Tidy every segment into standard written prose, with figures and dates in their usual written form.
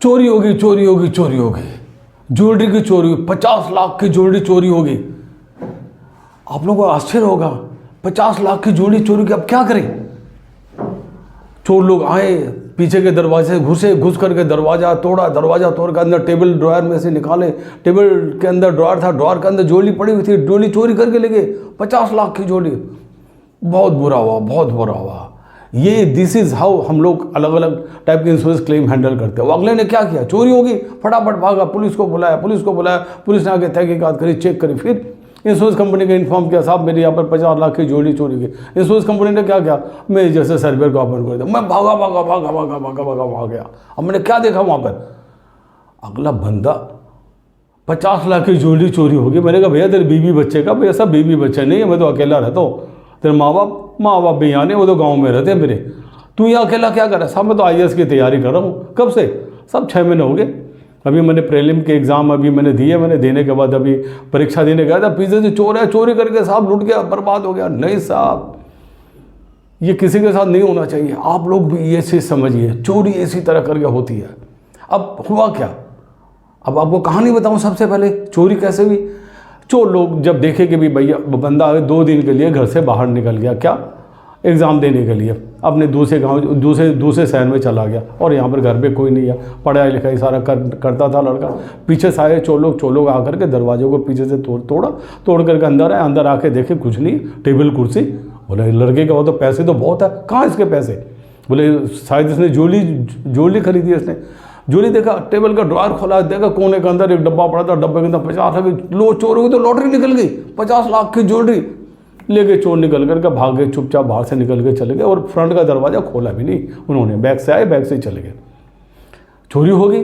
चोरी होगी, चोरी होगी, चोरी होगी, ज्वेलरी की चोरी, 50 लाख की ज्वेलरी चोरी होगी। आप लोगों को आश्चर्य होगा, 50 लाख की ज्वेलरी चोरी की, अब क्या करें? चोर लोग आए, पीछे के दरवाजे से घुस करके दरवाज़ा तोड़ा, दरवाज़ा तोड़ के अंदर टेबल ड्रॉयर में से निकाले, टेबल के अंदर ड्रॉयर था, ड्रॉयर के अंदर ज्वेलरी पड़ी हुई थी, ज्वेलरी चोरी करके ले गए, 50 लाख की ज्वेलरी। बहुत बुरा हुआ, बहुत बुरा हुआ। ये दिस इज़ हाउ हम लोग अलग अलग टाइप के इंश्योरेंस क्लेम हैंडल करते हैं। अगले ने क्या किया, चोरी होगी, फटाफट भागा, पुलिस को बुलाया, पुलिस ने आके तहकीकात करी, चेक करी, फिर इंश्योरेंस कंपनी को इन्फॉर्म किया, साहब मेरे यहाँ पर 50 लाख की ज्वेलरी चोरी की। इंश्योरेंस कंपनी ने क्या किया, मैं जैसे सर्वेयर को अपॉइंट कर दिया, मैं भागा गया। अब मैंने क्या देखा वहाँ पर, अगला बंदा 50 लाख की ज्वेलरी चोरी होगी। मैंने कहा भैया तेरे बीवी बच्चे का, भैया सब बीवी बच्चे नहीं है, मैं तो अकेला रहता हूँ, तेरे माँ बाप भी यहाँ नहीं, वो तो गाँव में रहते हैं मेरे, तू यहाँ अकेला क्या कर रहा है? साहब मैं तो IAS की तैयारी कर रहा हूँ। कब से? सब 6 महीने हो गए। अभी मैंने प्रीलिम के एग्ज़ाम अभी मैंने दिए, मैंने देने के बाद अभी परीक्षा देने गया था, पीछे से चोर है, चोरी करके साहब लूट गया, बर्बाद हो गया। नहीं साहब, ये किसी के साथ नहीं होना चाहिए। आप लोग भी ये चीज़ समझिए, चोरी इसी तरह करके होती है। अब हुआ क्या, अब आपको कहानी बताऊँ। सबसे पहले चोरी कैसे हुई। चोर लोग जब देखे कि भी भैया बंदा 2 दिन के लिए घर से बाहर निकल गया, क्या, एग्ज़ाम देने के लिए, अपने दूसरे गांव दूसरे शहर में चला गया, और यहाँ पर घर पे कोई नहीं है, पढ़ाई लिखाई सारा करता था लड़का। पीछे से आए चोर लोग आकर के दरवाजे को पीछे से तोड़ करके अंदर आए, अंदर आके देखे कुछ नहीं, टेबल कुर्सी। बोले लड़के का वो तो पैसे तो बहुत है, कहाँ इसके पैसे? बोले शायद इसने ज्वेलरी खरीदी है इसने। ज्वेलरी देखा, टेबल का ड्रॉयर खोला, देखा कोने के अंदर एक डब्बा पड़ा था, डब्बे के अंदर 50 लाख चोर हुई, तो लॉटरी निकल गई, 50 लाख की ज्वेलरी ले गए। चोर निकल करके भाग गए, चुपचाप बाहर से निकल के चले गए, और फ्रंट का दरवाज़ा खोला भी नहीं उन्होंने, बैग से आए, बैग से ही चले गए। चोरी हो गई,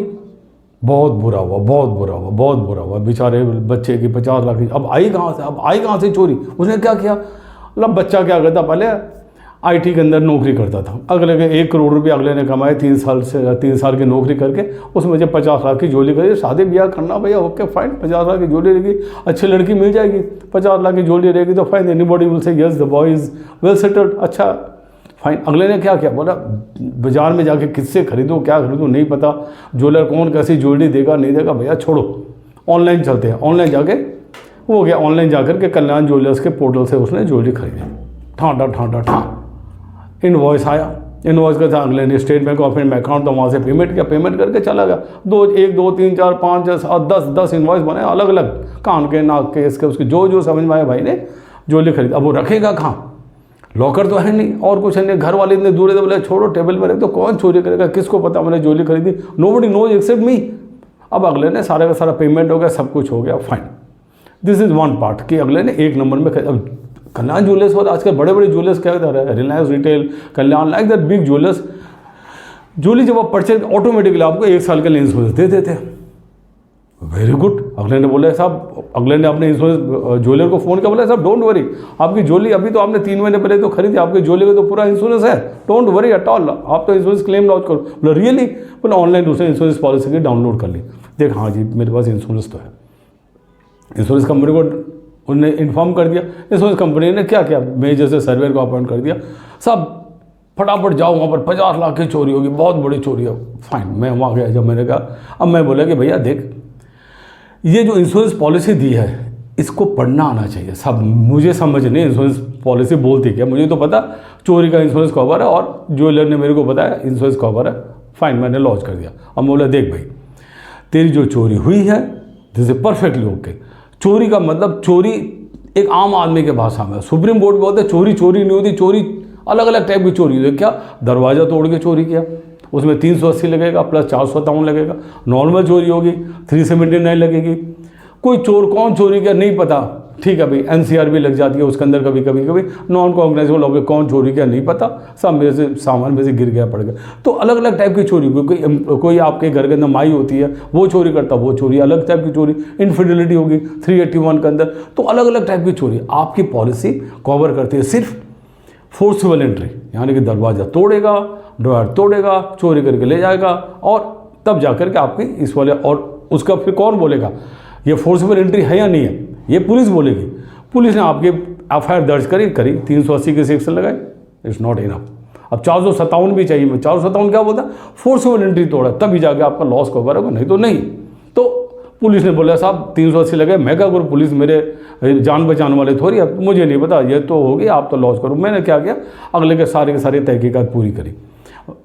बहुत बुरा हुआ, बहुत बुरा हुआ, बहुत बुरा हुआ। बेचारे बच्चे की 50 लाख की, अब आई कहाँ से चोरी? उसने क्या किया, मतलब बच्चा क्या करता, पहले IT के अंदर नौकरी करता था, अगले के 1 करोड़ रुपये अगले ने कमाए 3 साल की नौकरी करके, उसमें मुझे 50 लाख की ज्वेलरी करी, शादी ब्याह करना भैया, ओके फाइन, 50 लाख की ज्वेलरी रहेगी, अच्छी लड़की मिल जाएगी, 50 लाख की ज्वेलरी रहेगी तो fine, anybody will say yes the boy is well settled, अच्छा फाइन। अगले ने क्या किया, बोला बाजार में जाके किससे खरीदूँ, क्या खरीदूँ, नहीं पता, ज्वेलर कौन कैसी ज्वेलरी देगा नहीं देगा, भैया छोड़ो ऑनलाइन चलते हैं। ऑनलाइन जाके वो गया, ऑनलाइन जाकर के कल्याण ज्वेलर्स के पोर्टल से उसने ज्वेलरी खरीदी, ठां इनवॉइस आया, इनवॉइस का था, अगले ने state bank of India account था, वहाँ से पेमेंट किया, पेमेंट करके चला गया। 1 2 3 4 5 6 7 10 इनवॉइस बने अलग अलग, कान के, नाक के, इसके उसके, जो समझ में आया भाई ने ज्वेलरी खरीद। अब वो रखेगा कहाँ, लॉकर तो है नहीं और कुछ है नहीं, घर वाले इतने दूर है, तो बोले छोड़ो टेबल पर रख दो, कौन चोरी करेगा, किसको पता मैंने ज्वेलरी खरीदी, नोबडी नोज एक्सेप्ट मी। अब अगले ने सारा का सारा पेमेंट हो गया, सब कुछ हो गया, fine. This is one part कि अगले ने 1 नंबर में अब कल्याण ज्वेलर्स और आजकल बड़े बड़े ज्वेलर्स क्या होता है, Reliance retail, Kalyan, like that big jewellers, jewellery जब आप परचेज ऑटोमेटिकली आपको 1 साल के लिए इंश्योरेंस दे देते हैं। Very good. अगले ने बोला साहब, अगले ने अपने इंश्योरेंस ज्वेलर को फ़ोन किया, बोला साहब डोंट वरी, आपकी ज्वेलरी अभी तो आपने 3 महीने पहले तो खरीदी, आपकी ज्वेलरी का तो पूरा इंश्योरेंस है, डोंट वरी एट ऑल, आप तो इंश्योरेंस क्लेम लॉन्च करो। बोला रियली? बोला ऑनलाइन दूसरे इंश्योरेंस पॉलिसी की डाउनलोड कर ली, देख हाँ जी मेरे पास इंश्योरेंस तो है। इंश्योरेंस कंपनी को उन्होंने इन्फॉर्म कर दिया, इंश्योरेंस कंपनी ने क्या किया, मैं जैसे सर्वेयर को अपॉइंट कर दिया, सब फटाफट जाओ वहाँ पर, 50 लाख की चोरी होगी, बहुत बड़ी चोरी है, फाइन। मैं वहाँ गया, जब मैंने कहा, अब मैं बोला कि भैया देख, ये जो इंश्योरेंस पॉलिसी दी है इसको पढ़ना आना चाहिए, सब मुझे समझ नहीं इंश्योरेंस पॉलिसी बोलती क्या, मुझे तो पता चोरी का इंश्योरेंस कवर है, और ज्वेलर ने मेरे को बताया इंश्योरेंस कवर है, फाइन, मैंने लॉन्च कर दिया। अब बोला देख भाई, तेरी जो चोरी हुई है दिस इज परफेक्टली ओके। चोरी का मतलब, चोरी एक आम आदमी के भाषा में, सुप्रीम कोर्ट बोलते हैं चोरी चोरी नहीं होती, चोरी अलग अलग टाइप की चोरी होती है। क्या, दरवाज़ा तोड़ के चोरी किया, उसमें 380 लगेगा प्लस 457 लगेगा। नॉर्मल चोरी होगी 379 लगेगी। कोई चोर कौन चोरी किया नहीं पता, ठीक है भाई, NCR भी लग जाती है उसके अंदर, कभी नॉन कॉग्नाइजेबल हो गया, कौन चोरी किया नहीं पता, सब मेरे से सामान में से गिर गया पड़ गया। तो अलग अलग टाइप की चोरी होगी। कोई आपके घर के अंदर माई होती है, वो चोरी करता, वो चोरी अलग टाइप की चोरी। इनफिडेलिटी होगी 381 के अंदर, तो अलग अलग टाइप की चोरी आपकी पॉलिसी कवर करती है। सिर्फ फोर्सिबल एंट्री, यानी कि दरवाज़ा तोड़ेगा, ड्रॉयर तोड़ेगा, चोरी करके ले जाएगा, और तब जाकर के आपकी इस वाले, और उसका फिर कौन बोलेगा ये फोर्सिबल एंट्री है या नहीं है, ये पुलिस बोलेगी। पुलिस ने आपके FIR दर्ज करी 380 के सेक्शन लगाए, इट्स नॉट इनफ। अब 457 भी चाहिए। मैं 457 क्या बोलता, फोर्सिबल एंट्री तोड़ा तभी जाके आपका लॉस कवर होगा, नहीं तो नहीं। तो पुलिस ने बोला साहब 380 लगे। मैं क्या करूँ, पुलिस मेरे जान बचाने वाले थोड़ी, अब मुझे नहीं पता, ये तो हो गया, आप तो लॉस करो। मैंने क्या किया, अगले के सारे तहकीकात पूरी करी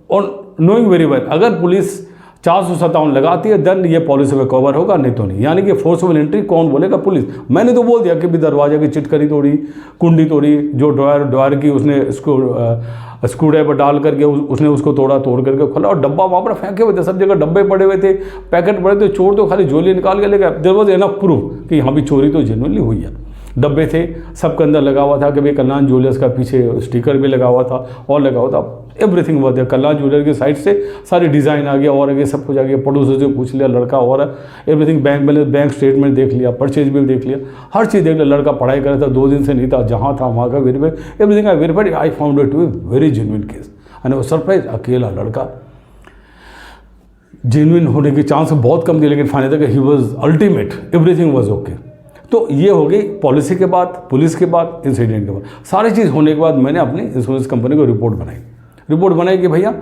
और नोइंग वेरी वेल अगर पुलिस 457 लगाती है देन ये पॉलिसी में कवर होगा, नहीं तो नहीं। यानी कि फोर्सिबल एंट्री कौन बोलेगा, पुलिस। मैंने तो बोल दिया कि भी दरवाजे की चिटकरी तोड़ी, कुंडी तोड़ी, जो ड्रायर की उसने स्क्रू ड्राइवर डाल करके उसने उसको तोड़ करके खोला और डब्बा वहाँ पर फेंके हुए थे, सब जगह डब्बे पड़े हुए थे, पैकेट पड़े थे। चोर तो खाली झोली निकाल के ले गया। देयर वाज एनफ प्रूफ कि यहाँ भी चोरी तो जेन्युइनली हुई है। डब्बे थे, सबके अंदर लगा हुआ था कि भाई कल्याण ज्वेलर्स का पीछे स्टिकर भी लगा हुआ था और लगा हुआ था, एवरीथिंग हुआ था। कल्याण ज्वेलर की साइड से सारी डिज़ाइन आ गया और आगे सब कुछ आ गया। पड़ोसी से पूछ लिया लड़का और everything, bank balance, bank statement देख लिया, परचेज बिल देख लिया, हर चीज़ देख लिया। लड़का पढ़ाई कर रहा था, 2 दिन से नहीं था, जहाँ था वहाँ का verify, everything I verified. I found it to be very genuine case and वो सरप्राइज। अकेला लड़का, जेन्युइन होने की चांस बहुत कम थी, लेकिन फाइनल तक he was ultimate, everything was okay. तो ये हो गई पॉलिसी के बाद, पुलिस के बाद, इंसिडेंट के बाद, सारी चीज़ होने के बाद मैंने अपनी इंश्योरेंस कंपनी को रिपोर्ट बनाई कि भैया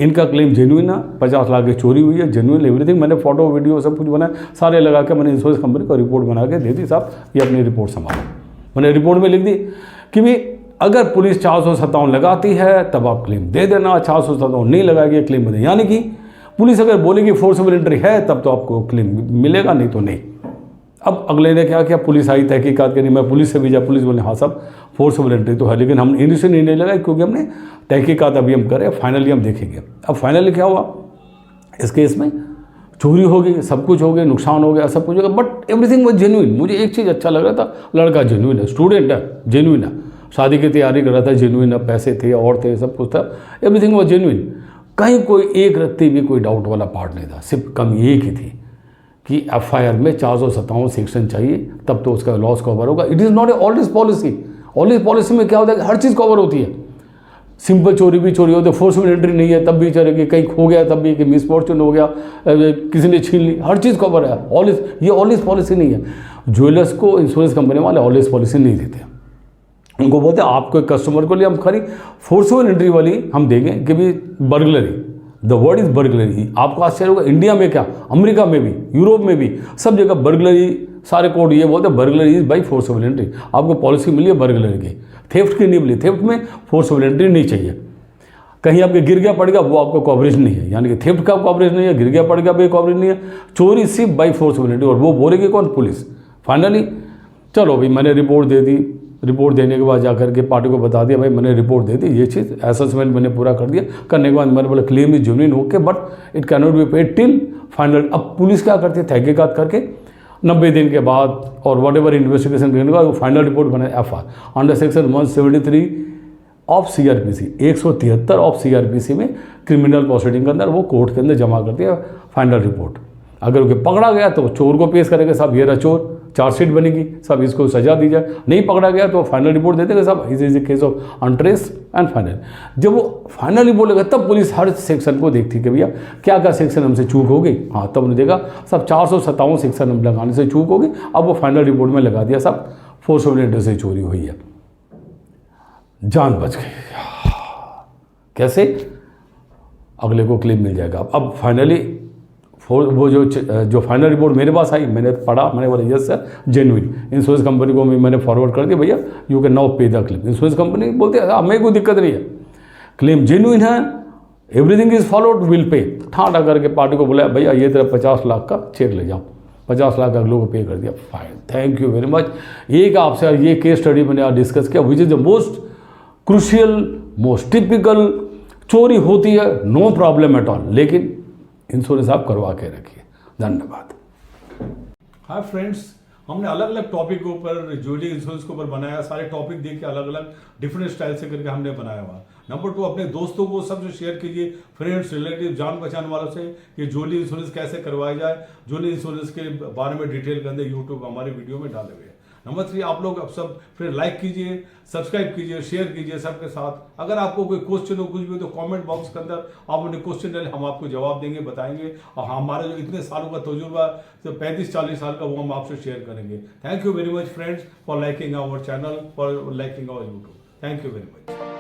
इनका क्लेम जेन्युइन है, 50 लाख की चोरी हुई है, जेन्युइन एवरीथिंग। मैंने फोटो वीडियो सब कुछ बनाया, सारे लगा के मैंने इंश्योरेंस कंपनी को रिपोर्ट बना के दे दी, साहब ये अपनी रिपोर्ट संभालो। मैंने रिपोर्ट में लिख दी कि भाई अगर पुलिस 457 लगाती है तब आप क्लेम दे देना, 457 नहीं लगाएगी क्लेम दे। यानी कि पुलिस अगर बोलेगी फोर्सिबल एंट्री है तब तो आपको क्लेम मिलेगा, नहीं तो नहीं। अब अगले ने क्या किया, पुलिस आई, तहकीकात करी, मैं पुलिस से भी जाए, पुलिस बोले हाँ साहब फोर्सिबल एंट्री तो है, लेकिन हम इनिशियल नहीं लगाए क्योंकि हमने तहकीकात अभी हम करें, फाइनली हम देखेंगे। अब फाइनली क्या हुआ, इस केस में चोरी हो गई, सब कुछ हो गया, नुकसान हो गया, सब कुछ हो गया, बट एवरीथिंग वाज जेन्युइन। मुझे एक चीज़ अच्छा लग रहा था, लड़का जेन्युइन है, स्टूडेंट है, जेन्युइन है, शादी की तैयारी कर रहा था, जेन्युइन है, पैसे थे और थे, सब कुछ था, एवरीथिंग वाज जेन्युइन। कहीं कोई एक रत्ती भी कोई डाउट वाला पार्ट नहीं था। सिर्फ कमी एक ही थी कि एफआईआर में 457 सेक्शन चाहिए तब तो उसका लॉस कवर होगा। It is not a always policy. Always policy में क्या होता है कि हर चीज़ कवर होती है। सिंपल चोरी भी चोरी होती है, फोर्सफुल एंट्री नहीं है तब भी चलेगी, कहीं खो गया तब भी, कि मिसफॉर्चून हो गया, किसी ने छीन ली, हर चीज़ कवर है। ऑलवेज, ये ऑलवेज पॉलिसी नहीं है। ज्वेलर्स को इंश्योरेंस कंपनी वाले ऑलवेज पॉलिसी नहीं देते। उनको बोलते हैं आपको कस्टमर को लिए हम खाली फोर्सफुल एंट्री वाली हम देंगे कि भी burglary, the word is burglary. आपको आश्चर्य होगा, इंडिया में क्या, अमेरिका में भी, यूरोप में भी, सब जगह बर्गलरी, सारे कोड ये बोलते हैं burglary is by forceful entry. आपको पॉलिसी मिली है बर्गलरी की, थेफ्ट की नहीं मिली। थेफ्ट में फोर्सफुल एंट्री नहीं चाहिए। कहीं आपके गिर गया पड़ गया, वो आपको कवरेज नहीं है, यानी कि थेफ्ट का कवरेज नहीं है, गिर गया पड़ गया भाई कवरेज नहीं है। चोरी सिर्फ बाई फोर्सफुल एंट्री, और वो बोलेगी कौन, पुलिस। फाइनली चलो भाई मैंने रिपोर्ट दे दी। रिपोर्ट देने के बाद जाकर के पार्टी को बता दिया भाई मैंने रिपोर्ट दे दी, ये चीज़ असेसमेंट मैंने पूरा कर दिया। करने के बाद मैंने बोला claim is genuine okay but it can not be paid till final. अब पुलिस क्या करती है, तहकीकात करके 90 दिन के बाद और वट एवर इन्वेस्टिगेशन करने के बाद वो फाइनल रिपोर्ट बनाए FIR under section 173 of CrPC, 173 of CrPC में क्रिमिनल प्रोसीडिंग के अंदर वो कोर्ट के अंदर जमा करती है फाइनल रिपोर्ट। अगर उसे पकड़ा गया तो चोर को पेश करेंगे, साहब ये रहा चोर, चार्जशीट बनेगी, सब इसको सजा दी जाए। नहीं पकड़ा गया तो फाइनल रिपोर्ट देते हैं साहब is a case of untrace and final. जब वो फाइनली बोलेगा तब पुलिस हर सेक्शन को देखती कि भैया क्या क्या सेक्शन हमसे चूक हो गई। हाँ तब उन्होंने देखा सब 457 सेक्शन हम लगाने से चूक हो गई। अब वो फाइनल रिपोर्ट में लगा दिया साहब फोर्सफुल एंट्री से चोरी हुई है, जान बच गई। कैसे, अगले को क्लेम मिल जाएगा। अब फाइनली वो जो फाइनल रिपोर्ट मेरे पास आई, मैंने पढ़ा, मैंने बोला yes sir genuine. Insurance company को मैंने फॉरवर्ड कर दिया, भैया you can now pay the claim. Insurance company बोलते हैं हमें कोई दिक्कत नहीं है, क्लेम जेन्युइन है, everything is followed, will pay. ठाटा करके पार्टी को बोला भैया ये तेरा 50 लाख का चेक ले जाओ, 50 लाख अगलों को पे कर दिया। Fine, thank you very much. एक आपसे ये केस स्टडी मैंने आज डिस्कस किया which is the most crucial, most typical. चोरी होती है, नो प्रॉब्लम एट ऑल, लेकिन इंश्योरेंस आप करवा के रखिए। धन्यवाद। हाय फ्रेंड्स, हमने अलग अलग टॉपिक के ऊपर ज्वेलरी इंश्योरेंस के ऊपर बनाया, सारे टॉपिक देख के अलग अलग डिफरेंट स्टाइल से करके हमने बनाया हुआ। नंबर 2, अपने दोस्तों को सबसे शेयर कीजिए, फ्रेंड्स, रिलेटिव, जान पहचान वालों से कि ज्वेलरी इंश्योरेंस कैसे करवाया जाए। ज्वेलरी इंश्योरेंस के बारे में डिटेल के अंदर यूट्यूब हमारे वीडियो में डाले हुए हैं। नंबर 3, आप लोग अब सब फिर लाइक कीजिए, सब्सक्राइब कीजिए, शेयर कीजिए सबके साथ। अगर आपको कोई क्वेश्चन हो कुछ भी तो कमेंट बॉक्स के अंदर आप उन्हें क्वेश्चन डालें, हम आपको जवाब देंगे, बताएंगे। और हमारा जो इतने सालों का तजुर्बा, तो 35-40 साल का, वो हम आपसे शेयर करेंगे। Thank you very much friends for liking our channel, for liking our YouTube. Thank you very much.